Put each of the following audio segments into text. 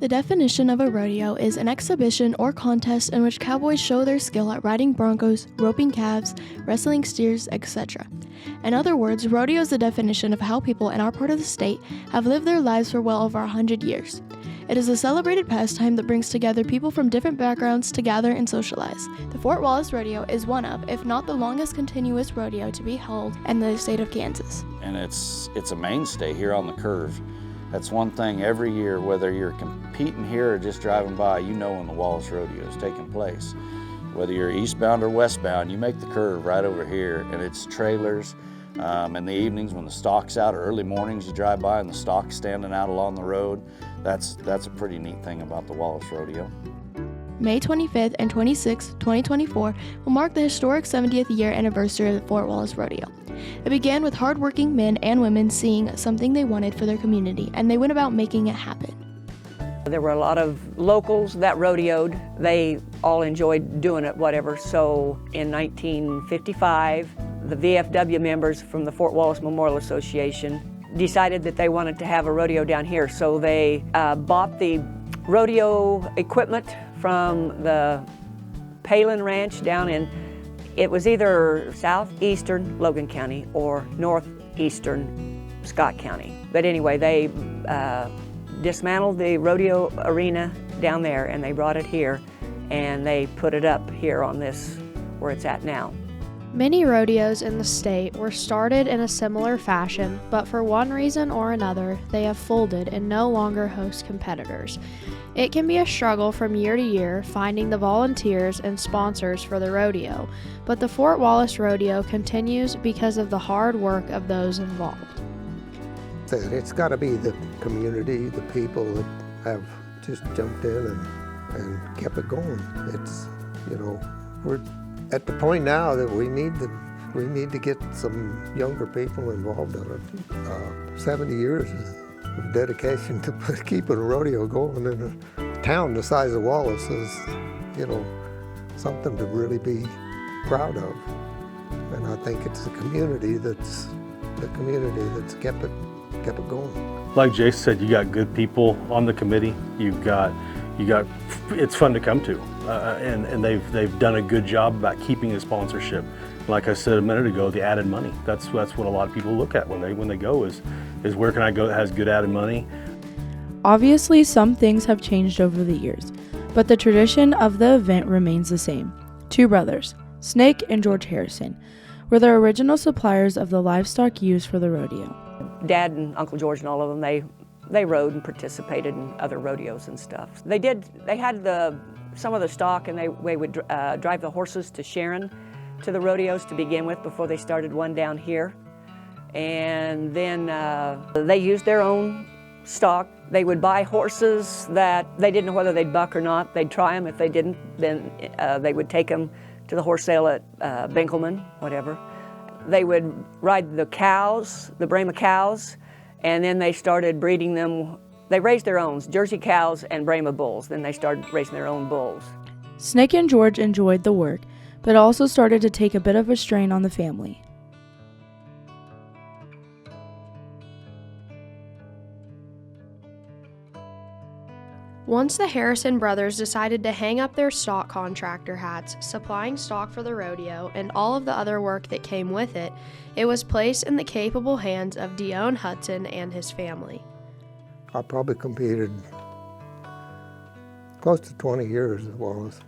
The definition of a rodeo is an exhibition or contest in which cowboys show their skill at riding broncos, roping calves, wrestling steers, etc. In other words, rodeo is the definition of how people in our part of the state have lived their lives for well over 100 years. It is a celebrated pastime that brings together people from different backgrounds to gather and socialize. The Fort Wallace Rodeo is one of, if not the longest continuous rodeo to be held in the state of Kansas. And it's a mainstay here on the curve. That's one thing every year, whether you're competing here or just driving by, you know when the Wallace Rodeo is taking place. Whether you're eastbound or westbound, you make the curve right over here, and it's trailers. In the evenings when the stock's out, or early mornings you drive by and the stock's standing out along the road. That's a pretty neat thing about the Wallace Rodeo. May 25th and 26th, 2024 will mark the historic 70th year anniversary of the Fort Wallace Rodeo. It began with hardworking men and women seeing something they wanted for their community, and they went about making it happen. There were a lot of locals that rodeoed. They all enjoyed doing it, whatever. So in 1955, the VFW members from the Fort Wallace Memorial Association decided that they wanted to have a rodeo down here. So they bought the rodeo equipment from the Palin Ranch down in, it was either southeastern Logan County or northeastern Scott County. But anyway, they dismantled the rodeo arena down there and they brought it here and they put it up here on this, where it's at now. Many rodeos in the state were started in a similar fashion, but for one reason or another, they have folded and no longer host competitors. It can be a struggle from year to year finding the volunteers and sponsors for the rodeo, but the Fort Wallace Rodeo continues because of the hard work of those involved. It's got to be the community, the people that have just jumped in and kept it going. It's, we're at the point now that we need to get some younger people involved in it. 70 years of dedication to keeping a rodeo going in a town the size of Wallace is, something to really be proud of. And I think it's the community that's kept it going. Like Jace said, you got good people on the committee. You got. It's fun to come to, and they've done a good job about keeping the sponsorship. Like I said a minute ago, the added money. That's what a lot of people look at when they go is where can I go that has good added money. Obviously, some things have changed over the years, but the tradition of the event remains the same. Two brothers, Snake and George Harrison, were the original suppliers of the livestock used for the rodeo. Dad and Uncle George and all of them, they rode and participated in other rodeos and stuff. They had some of the stock, and they would drive the horses to Sharon to the rodeos to begin with before they started one down here. And then they used their own stock. They would buy horses that they didn't know whether they'd buck or not. They'd try them. If they didn't, then they would take them to the horse sale at Binkelman, whatever. They would ride the cows, the Brahma cows, and then they started breeding them. They raised their own, Jersey cows and Brahma bulls. Then they started raising their own bulls. Snake and George enjoyed the work, but also started to take a bit of a strain on the family. Once the Harrison brothers decided to hang up their stock contractor hats, supplying stock for the rodeo, and all of the other work that came with it, it was placed in the capable hands of Dion Hudson and his family. I probably competed close to 20 years at Wallace.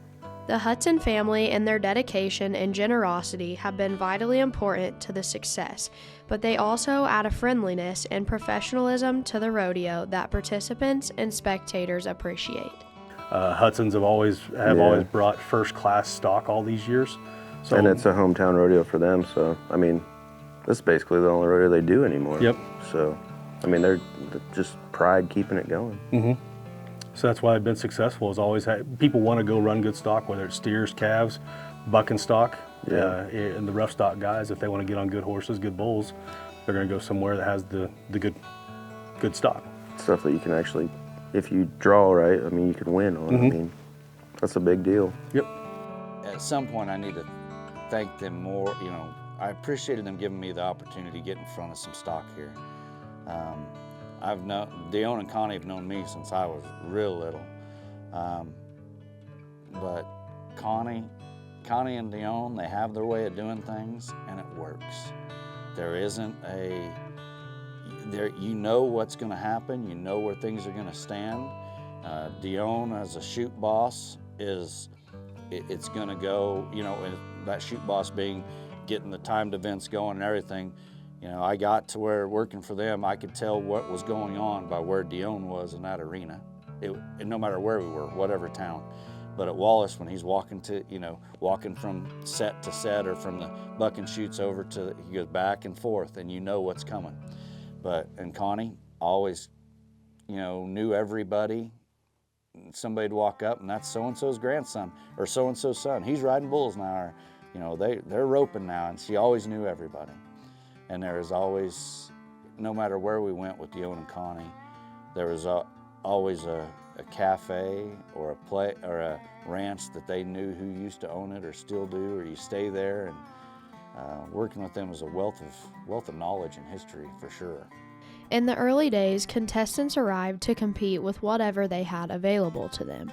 The Hudson family and their dedication and generosity have been vitally important to the success, but they also add a friendliness and professionalism to the rodeo that participants and spectators appreciate. Hudson's have always brought first-class stock all these years. So, and it's a hometown rodeo for them, so, this is basically the only rodeo they do anymore. Yep. So, they're just pride keeping it going. Mm-hmm. So that's why I've been successful, is always people want to go run good stock, whether it's steers, calves, bucking stock, and the rough stock guys, if they want to get on good horses, good bulls, they're going to go somewhere that has the good stock. Stuff that you can actually, if you draw right, you can win on. Mm-hmm. That's a big deal. Yep. At some point I need to thank them more. I appreciated them giving me the opportunity to get in front of some stock here. I've known Dion and Connie have known me since I was real little, but Connie and Dion, they have their way of doing things, and it works. There isn't you know what's going to happen. You know where things are going to stand. Dion, as a shoot boss, it's going to go. You know, that shoot boss being getting the timed events going and everything. You know, I got to where working for them, I could tell what was going on by where Dion was in that arena. No matter where we were, whatever town. But at Wallace, when he's walking from set to set, or from the buck and shoots over to, he goes back and forth, and you know what's coming. And Connie always, knew everybody. Somebody'd walk up, and that's so-and-so's grandson, or so-and-so's son. He's riding bulls now, or, they're roping now, and she always knew everybody. And there was always, no matter where we went with Dion and Connie, there was always a cafe or a play or a ranch that they knew who used to own it or still do, or you stay there. And working with them was a wealth of knowledge and history for sure. In the early days, contestants arrived to compete with whatever they had available to them.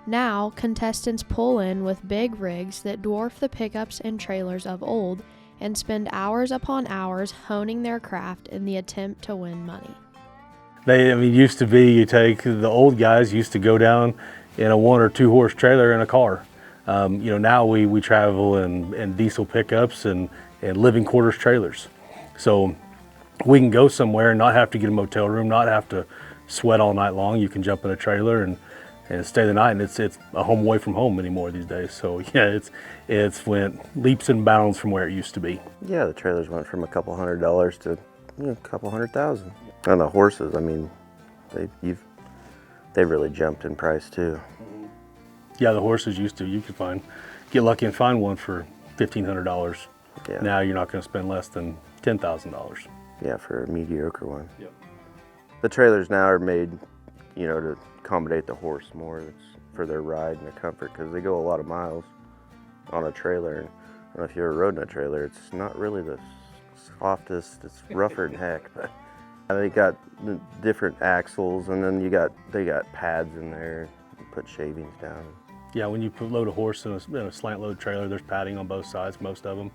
Now, contestants pull in with big rigs that dwarf the pickups and trailers of old and spend hours upon hours honing their craft in the attempt to win money. Used to be, you take the old guys used to go down in a 1 or 2 horse trailer in a car. Now we travel in diesel pickups and living quarters trailers. So we can go somewhere and not have to get a motel room, not have to sweat all night long. You can jump in a trailer and stay the night, and it's a home away from home anymore these days. So yeah, it's went leaps and bounds from where it used to be. Yeah, the trailers went from $200 to a couple $100,000. And the horses, they really jumped in price too. Yeah, the horses you could get lucky and find one for $1,500. Yeah. Now you're not going to spend less than $10,000. Yeah, for a mediocre one. Yep. The trailers now are made, to accommodate the horse more. It's for their ride and their comfort, because they go a lot of miles on a trailer. And I don't know if you ever rode in a trailer. It's not really the softest. It's rougher than heck, but they got the different axles, and then they got pads in there. You put shavings down. Yeah, when you load a horse in a slant load trailer, there's padding on both sides, most of them.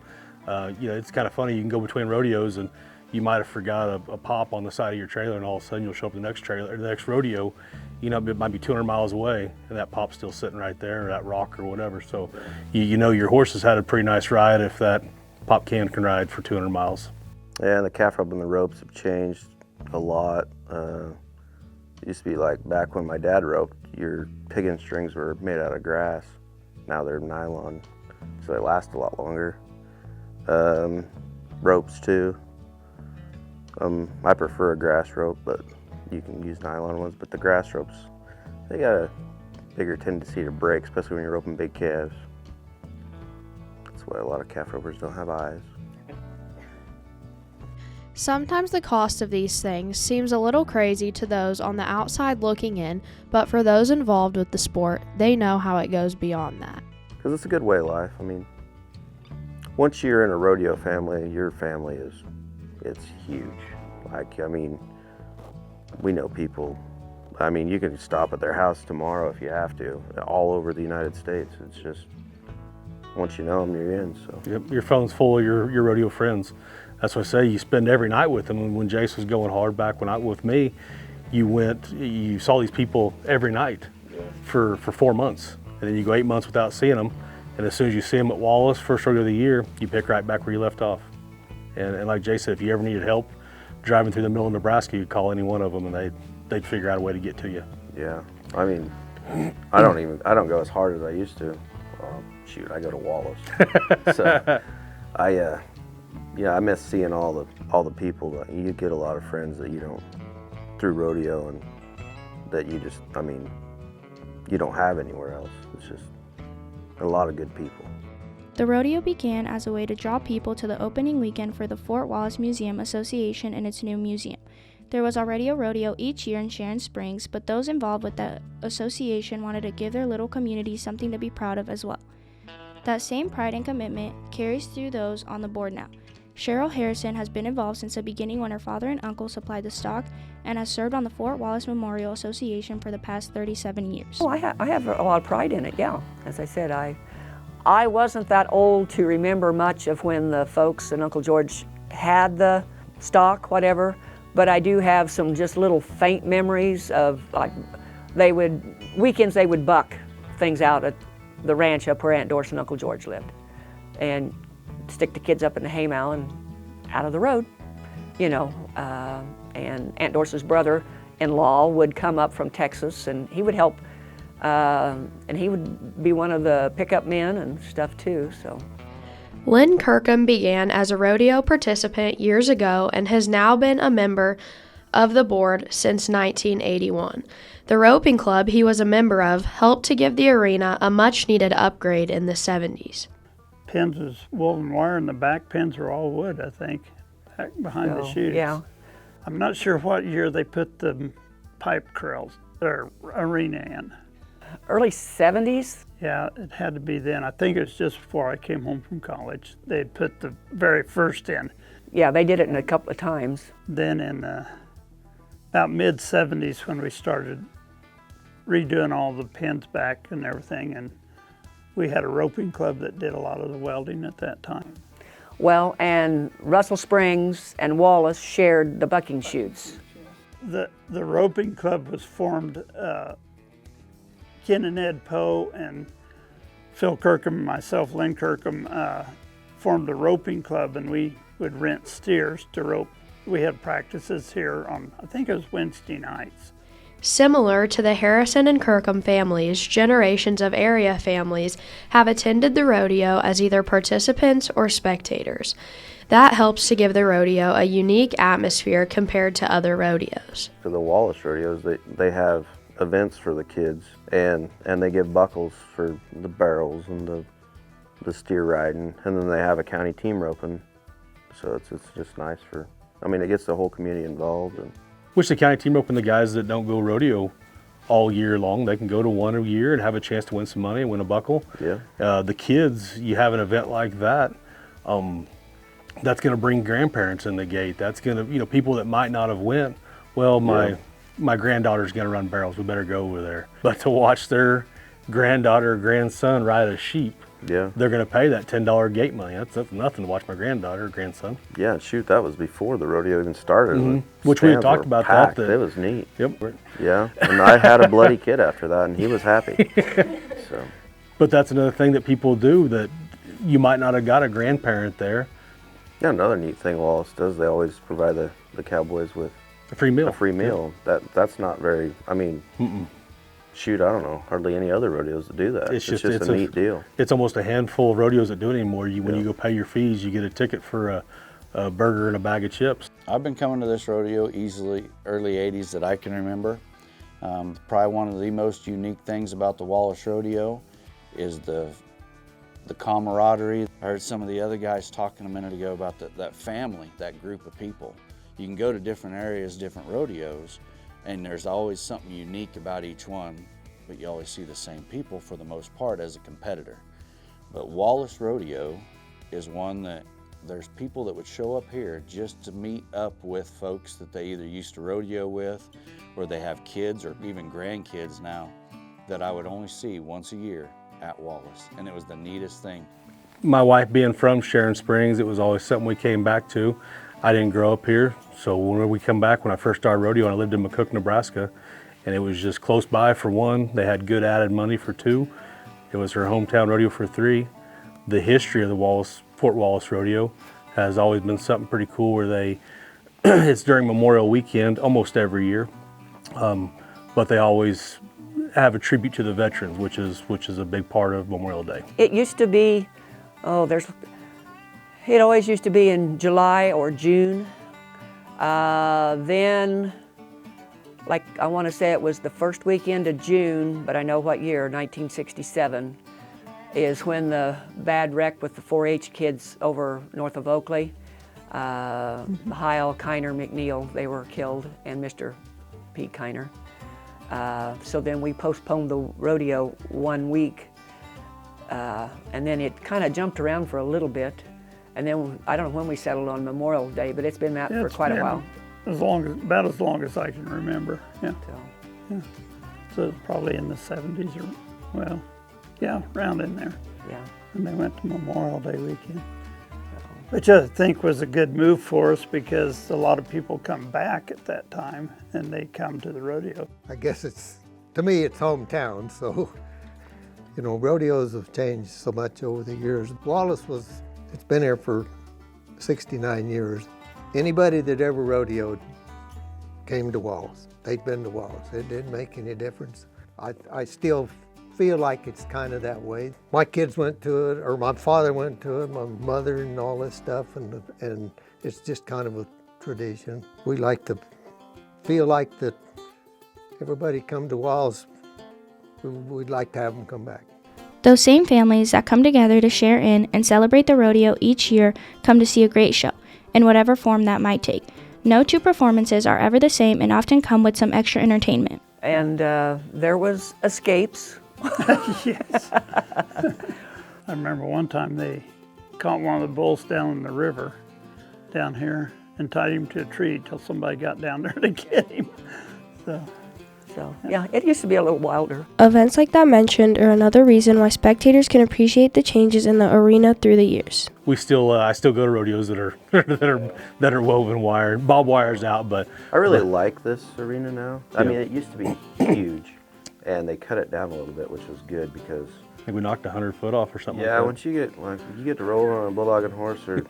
It's kind of funny. You can go between rodeos, and you might have forgot a pop on the side of your trailer, and all of a sudden you'll show up at the next rodeo. It might be 200 miles away, and that pop's still sitting right there, or that rock or whatever. So your horse has had a pretty nice ride if that pop can ride for 200 miles. Yeah, and the calf rope and the ropes have changed a lot. It used to be like back when my dad roped, your piggin strings were made out of grass. Now they're nylon, so they last a lot longer. Ropes too. I prefer a grass rope, but you can use nylon ones. But the grass ropes, they got a bigger tendency to break, especially when you're roping big calves. That's why a lot of calf ropers don't have eyes. Sometimes the cost of these things seems a little crazy to those on the outside looking in, but for those involved with the sport, they know how it goes beyond that. Because it's a good way of life. Once you're in a rodeo family, your family it's huge. We know people. You can stop at their house tomorrow if you have to, all over the United States. It's just, once you know them, you're in. So. Yep, your phone's full of your rodeo friends. That's what I say, you spend every night with them. And when Jace was going hard back with me, you saw these people every night for 4 months. And then you go 8 months without seeing them. And as soon as you see them at Wallace, first rodeo of the year, you pick right back where you left off. And like Jay said, if you ever needed help driving through the middle of Nebraska, you'd call any one of them, and they'd figure out a way to get to you. Yeah, I don't go as hard as I used to. I go to Wallace. So I miss seeing all the people. You get a lot of friends that you don't through rodeo, and that you just you don't have anywhere else. It's just a lot of good people. The rodeo began as a way to draw people to the opening weekend for the Fort Wallace Museum Association and its new museum. There was already a rodeo each year in Sharon Springs, but those involved with the association wanted to give their little community something to be proud of as well. That same pride and commitment carries through those on the board now. Cheryl Harrison has been involved since the beginning when her father and uncle supplied the stock and has served on the Fort Wallace Memorial Association for the past 37 years. Oh, I have a lot of pride in it, yeah. As I said, I wasn't that old to remember much of when the folks and Uncle George had the stock, whatever, but I do have some just little faint memories of, like, weekends they would buck things out at the ranch up where Aunt Doris and Uncle George lived, and stick the kids up in the haymow and out of the road, you know. And Aunt Doris's brother-in-law would come up from Texas, and he would help, and he would be one of the pickup men and stuff too, so. Lynn Kirkham began as a rodeo participant years ago and has now been a member of the board since 1981. The roping club he was a member of helped to give the arena a much-needed upgrade in the 70s. Pins is woven wire, and the back pins are all wood, I think, back behind the chutes. Yeah. I'm not sure what year they put the pipe corrals or arena in. Early 70s? Yeah, it had to be then. I think it was just before I came home from college. They put the very first in. Yeah, they did it in a couple of times. Then in about mid-70s when we started redoing all the pins back and everything, and we had a roping club that did a lot of the welding at that time. Well, and Russell Springs and Wallace shared the bucking chutes. The roping club was formed, Ken and Ed Poe and Phil Kirkham and myself, Lynn Kirkham, formed a roping club, and we would rent steers to rope. We had practices here on, I think it was Wednesday nights. Similar to the Harrison and Kirkham families, generations of area families have attended the rodeo as either participants or spectators. That helps to give the rodeo a unique atmosphere compared to other rodeos. For the Wallace rodeos, they have events for the kids, and they give buckles for the barrels and the steer riding, and then they have a county team roping. So it's just nice for, I mean, it gets the whole community involved. And Wish the county team roping the guys that don't go rodeo all year long. They can go to one a year and have a chance to win some money and win a buckle. Yeah. The kids, you have an event like that, that's going to bring grandparents in the gate. That's going to, people that might not have went. Well, my granddaughter's going to run barrels. We better go over there. But to watch their granddaughter or grandson ride a sheep, yeah, they're going to pay that $10 gate money. That's nothing to watch my granddaughter or grandson. Yeah, shoot, that was before the rodeo even started. Mm-hmm. Which we had talked about packed. that. It was neat. Yep. Yeah, and I had a bloody kid after that, and he was happy. So. But that's another thing that people do that you might not have got a grandparent there. Yeah, another neat thing Wallace does, they always provide the cowboys with a free meal. A free meal. Yeah. That's not very, I mean, shoot, I don't know, hardly any other rodeos that do that. It's just a neat deal. It's almost a handful of rodeos that do it anymore. When you go pay your fees, you get a ticket for a burger and a bag of chips. I've been coming to this rodeo easily early 80s that I can remember. Probably one of the most unique things about the Wallace Rodeo is the camaraderie. I heard some of the other guys talking a minute ago about that family, that group of people. You can go to different areas, different rodeos, and there's always something unique about each one, but you always see the same people for the most part as a competitor. But Wallace Rodeo is one that there's people that would show up here just to meet up with folks that they either used to rodeo with, or they have kids or even grandkids now that I would only see once a year at Wallace, and it was the neatest thing. My wife being from Sharon Springs, it was always something we came back to. I didn't grow up here, so when we come back, when I first started rodeo, I lived in McCook, Nebraska, and it was just close by for one. They had good added money for two. It was her hometown rodeo for three. The history of the Fort Wallace Rodeo has always been something pretty cool where it's during Memorial Weekend almost every year, but they always have a tribute to the veterans, which is a big part of Memorial Day. It used to be, it always used to be in July or June. Then, like I want to say it was the first weekend of June, but I know what year, 1967, is when the bad wreck with the 4-H kids over north of Oakley, Heil, Kiner, McNeil, they were killed, and Mr. Pete Kiner. So then we postponed the rodeo 1 week, and then it kind of jumped around for a little bit, and then I don't know when we settled on Memorial Day, but it's been that for quite a while. about as long as I can remember. Yeah. So, So it's probably in the 70s or, well, yeah, around in there. yeah. And they went to Memorial Day weekend. Which I think was a good move for us because a lot of people come back at that time and they come to the rodeo. I guess to me, it's hometown, so, you know, rodeos have changed so much over the years. Wallace it's been here for 69 years. Anybody that ever rodeoed came to Wallace. They'd been to Wallace. It didn't make any difference. I still feel like it's kind of that way. My kids went to it, or my father went to it, my mother and all this stuff, and it's just kind of a tradition. We like to feel like that everybody come to Wallace, we'd like to have them come back. Those same families that come together to share in and celebrate the rodeo each year come to see a great show, in whatever form that might take. No two performances are ever the same and often come with some extra entertainment. And there was escapes. Yes. I remember one time they caught one of the bulls down in the river down here and tied him to a tree till somebody got down there to get him. So, yeah, it used to be a little wilder. Events like that mentioned are another reason why spectators can appreciate the changes in the arena through the years. I still go to rodeos that are that are woven wire. Barbed wire's out, but I really like this arena now. I mean, it used to be huge, and they cut it down a little bit, which was good because I think we knocked 100 foot off or something. yeah, like that. once you get to roll on a bulldogging horse or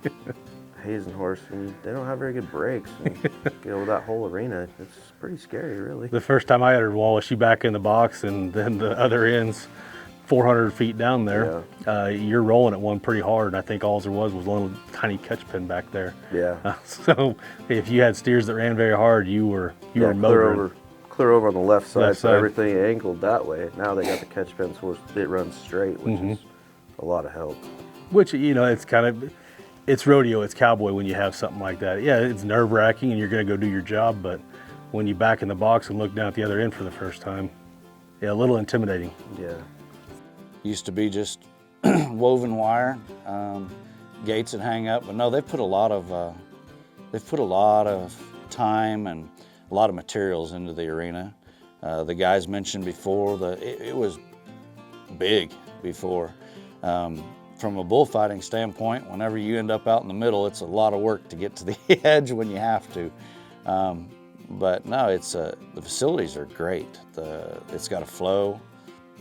hazing horse, and they don't have very good brakes. And, with that whole arena, it's pretty scary, really. The first time I had her Wallace, she back in the box, and then the other end's 400 feet down there. Yeah. You're rolling at one pretty hard, and I think all there was a little tiny catch pin back there. Yeah. So if you had steers that ran very hard, you were motoring. Clear over on the left side, Left so side. everything angled that way. Now they got the catch pin so it runs straight, which is a lot of help. Which, it's rodeo, it's cowboy when you have something like that. Yeah, it's nerve-wracking and you're going to go do your job, but when you back in the box and look down at the other end for the first time, yeah, a little intimidating. Yeah. Used to be just woven wire, gates that hang up, but no, they've put a lot of time and a lot of materials into the arena. The guys mentioned before it was big before. From a bullfighting standpoint, whenever you end up out in the middle, it's a lot of work to get to the edge when you have to. But no, the facilities are great. It's got a flow.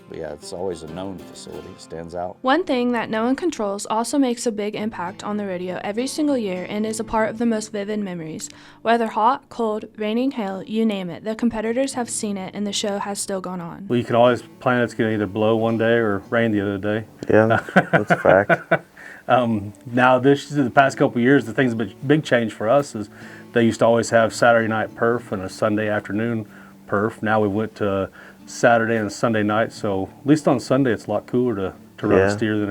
But yeah, it's always a known facility. It stands out. One thing that no one controls also makes a big impact on the rodeo every single year and is a part of the most vivid memories. Whether hot, cold, raining, hail, you name it, the competitors have seen it and the show has still gone on. Well, you can always plan it's going to either blow one day or rain the other day. Yeah, that's a fact. Now, the past couple of years, the thing's a big change for us is they used to always have Saturday night perf and a Sunday afternoon perf. Now we went to Saturday and Sunday night, so at least on Sunday it's a lot cooler to run a steer than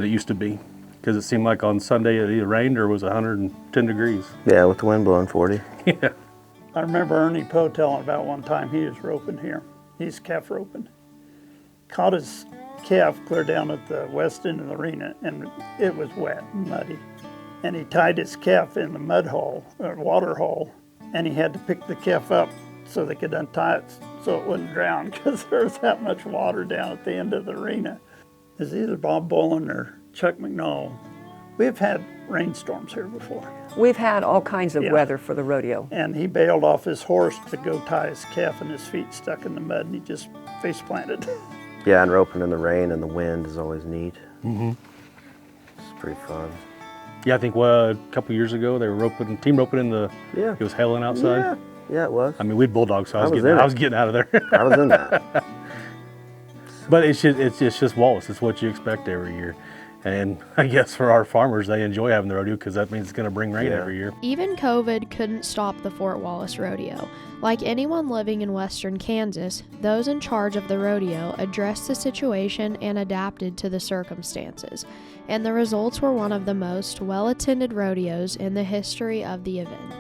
it used to be, because it seemed like on Sunday it either rained or was 110 degrees. Yeah, with the wind blowing 40. Yeah. I remember Ernie Poe telling about one time he was roping here. He's calf roping. Caught his calf clear down at the west end of the arena, and it was wet and muddy. And he tied his calf in the mud hole, or water hole, and he had to pick the calf up so they could untie it so it wouldn't drown, because there was that much water down at the end of the arena. It's either Bob Bolin or Chuck McNall. We've had rainstorms here before. We've had all kinds of weather for the rodeo. And he bailed off his horse to go tie his calf, and his feet stuck in the mud, and he just face planted. Yeah, and roping in the rain and the wind is always neat. Mm-hmm. It's pretty fun. Yeah, I think a couple years ago they were team roping in the. Yeah. It was hailing outside. Yeah, it was. I mean, we'd bulldog, so I was getting out of there. I was in that. But it's just Wallace. It's what you expect every year. And I guess for our farmers, they enjoy having the rodeo because that means it's going to bring rain every year. Even COVID couldn't stop the Fort Wallace Rodeo. Like anyone living in western Kansas, those in charge of the rodeo addressed the situation and adapted to the circumstances. And the results were one of the most well-attended rodeos in the history of the event.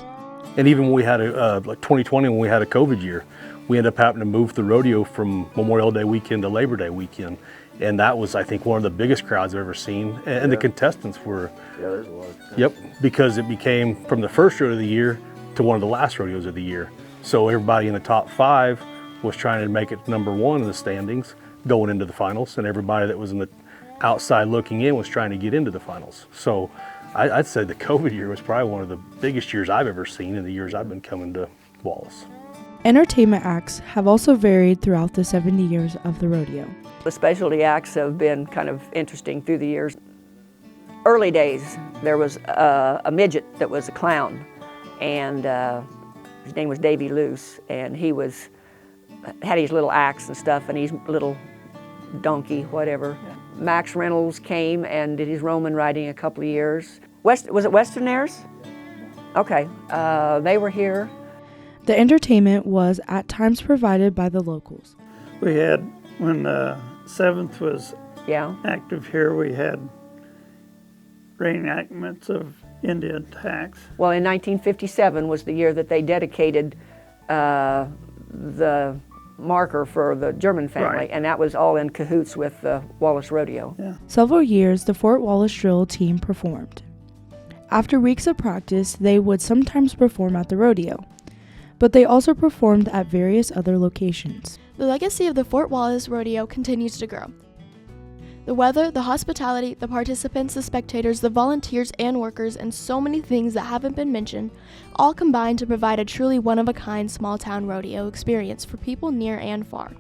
And even when we had like 2020, when we had a COVID year, we ended up having to move the rodeo from Memorial Day weekend to Labor Day weekend. And that was, I think, one of the biggest crowds I've ever seen. And the contestants were... Yeah, there's a lot of contestants. Yep, because it became, from the first row of the year to one of the last rodeos of the year. So everybody in the top 5 was trying to make it number 1 in the standings going into the finals, and everybody that was in the outside looking in was trying to get into the finals. So I'd say the COVID year was probably one of the biggest years I've ever seen in the years I've been coming to Wallace. Entertainment acts have also varied throughout the 70 years of the rodeo. The specialty acts have been kind of interesting through the years. Early days, there was a midget that was a clown, and his name was Davy Luce, and he had his little axe and stuff, and his little donkey, whatever. Yeah. Max Reynolds came and did his Roman riding a couple of years. Was it Westernaires? Okay, they were here. The entertainment was at times provided by the locals. We had, when 7th was active here, we had reenactments of Indian attacks. Well, in 1957 was the year that they dedicated the marker for the German family, right. And that was all in cahoots with the Wallace Rodeo. Yeah. Several years, the Fort Wallace drill team performed. After weeks of practice, they would sometimes perform at the rodeo, but they also performed at various other locations. The legacy of the Fort Wallace Rodeo continues to grow. The weather, the hospitality, the participants, the spectators, the volunteers and workers, and so many things that haven't been mentioned, all combine to provide a truly one-of-a-kind small-town rodeo experience for people near and far.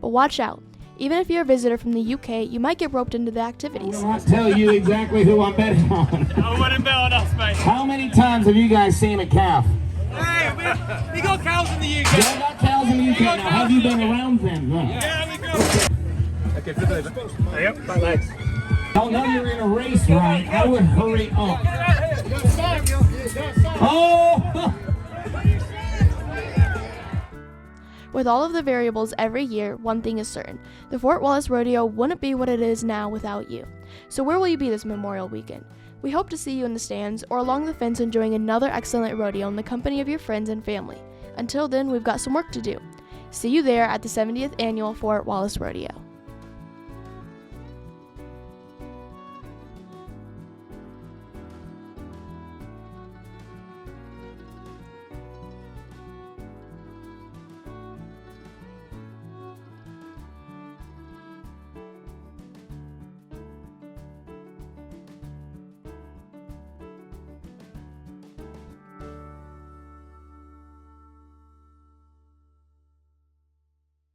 But watch out. Even if you're a visitor from the UK, you might get roped into the activities. I'll tell you exactly who I'm betting on. I wouldn't bet on us, mate. How many times have you guys seen a calf? Hey, we got cows in the UK. You got cows in the UK. Now, have you been around them? Huh? Yeah, we go. Okay, flip it over. Yep, back legs. Y'all know you're in a race, right? I would hurry up. Oh! With all of the variables every year, one thing is certain. The Fort Wallace Rodeo wouldn't be what it is now without you. So where will you be this Memorial Weekend? We hope to see you in the stands or along the fence enjoying another excellent rodeo in the company of your friends and family. Until then, we've got some work to do. See you there at the 70th Annual Fort Wallace Rodeo.